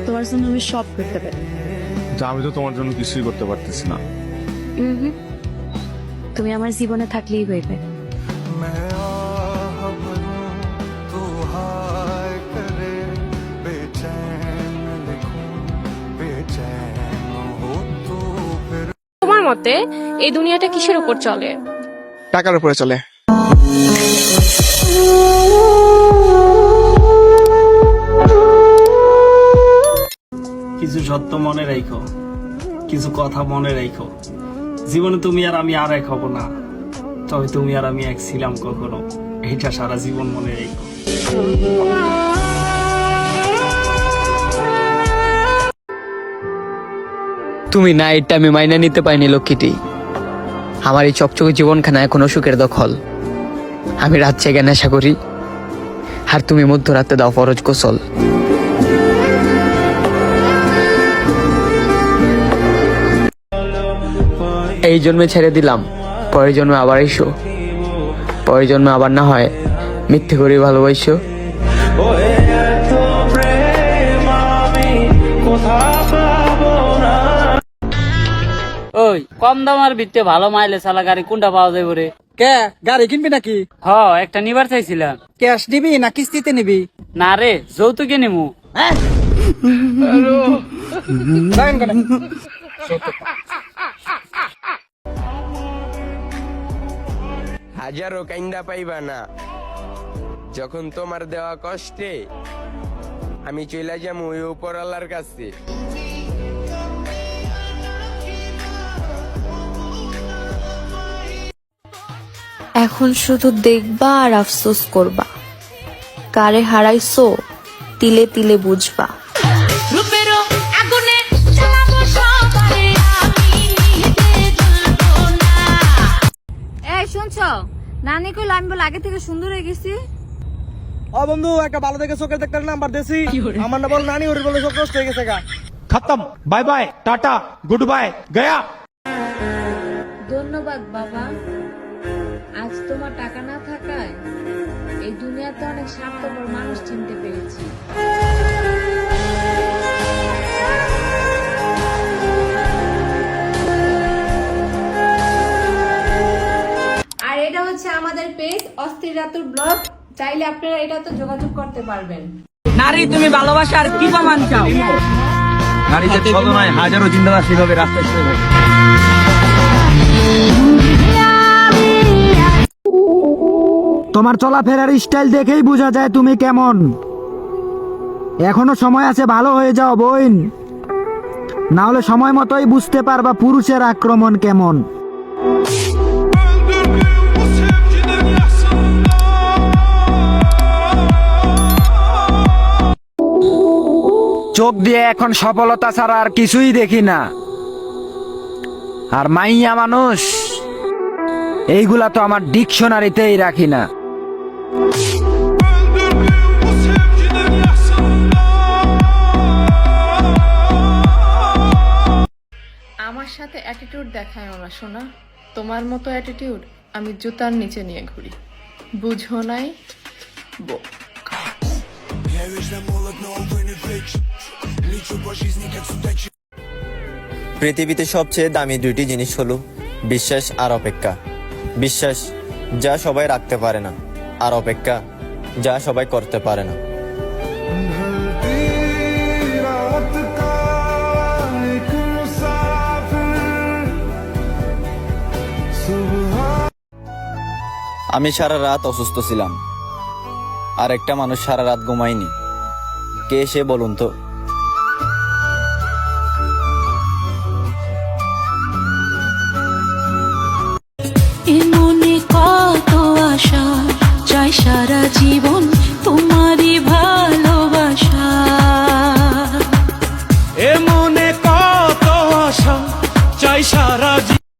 তোমার জন্য আমি সব করতে পারি। যা আমি তো তোমার জন্য কিছুই করতে পারতেছি না। তুমি আমার জীবনে থাকলেই হইবে। তোমার মতে এই দুনিয়াটা কিসের উপর চলে? টাকার উপরে চলে। কিছু সত্য মনে রাখো, কিছু কথা মনে রাখো। জীবনে তুমি আর আমি আর এক হব না, তবে তুমি আর আমি এক ছিলাম কখনো, এইটা সারা জীবন মনে রাখো। তুমি না, এটা আমি মাইনা নিতে পারিনি লক্ষ্মীটি। আমার এই চকচকে জীবনখানা এখনো সুখের দখল। আমি রাত জেগে নেশা করি, আর তুমি মধ্যরাতে দাও ফরজ গোসল। এই জন্মে ছেড়ে দিলাম, পরের জন্মে আবার এসো। পরের জন্মে আবার না হয় মিথ্যে করে ভালোবাসো। ওই কম দামের ভিত্তে ভালো মাইলেজ চালা গাড়ি কোনটা পাওয়া যায় রে? কে গাড়ি কিনবি নাকি? হ, একটা নিবার চাইছিলাম। ক্যাশ নিবি না কিস্তিতে নিবি? না রে, যৌতুকে নিমু। হাজারো কাইন্দা পাইবা না, যখন তোমার দেওয়া কষ্টে আমি চলে যাম ওই উপরওয়ালার কাছে। এখন শুধু দেখবা আর আফসোস করবা, কারে হারাইছো তিলে তিলে বুঝবা। এই শুনছো, নানি কইলো আমি বলে আগে থেকে সুন্দর হয়ে গেছি। ও বন্ধু, একটা ভালো দেখে চোখের ডাক্তার নাম্বার দেছি। আমার না বল নানি ওর বলে চোখ নষ্ট হয়ে গেছে গা। खत्म, bye bye, tata, goodbye, गया। ধন্যবাদ বাবা, আজ তোমার টাকা না থাকায় এই দুনিয়াতে অনেক স্বার্থপর মানুষ চিনতে পেরেছি। আর এটা হচ্ছে আমাদের পেজ অস্থির রাতুর ব্লগ, চাইলে আপনারা এটাতে যোগাযোগ করতে পারবেন। নারী তুমি ভালোবাসার কি প্রমাণ চাও? নারীদের ছলনায় হাজারো জিন্দারা সেভাবে রাস্তায় শুয়ে থাকে। তোমার চলাফেরার স্টাইল দেখেই বোঝা যায় তুমি কেমন। এখনো সময় আছে, ভালো হয়ে যাও বোন, না হলে সময় মতোই বুঝতে পারবা পুরুষের আক্রমণ কেমন। চোখ দিয়ে এখন সফলতা ছাড়া আর কিছুই দেখি না, আর মাইয়া মানুষ এইগুলা তো আমার ডিকশনারিতেই রাখি না। আমার সাথে অ্যাটিটিউড দেখায় না সোনা, তোমার মতো অ্যাটিটিউড আমি জুতার নিচে নিয়ে ঘুরি, বুঝো নাই? পৃথিবীতে সবচেয়ে দামি দুইটি জিনিস হলো বিশ্বাস আর অপেক্ষা। বিশ্বাস যা সবাই রাখতে পারে না, আর অপেক্ষা যা সবাই করতে পারে না। আমি সারা রাত অসুস্থ ছিলাম, আর একটা মানুষ সারা রাত ঘুমায়নি। কে সে বলুন তো?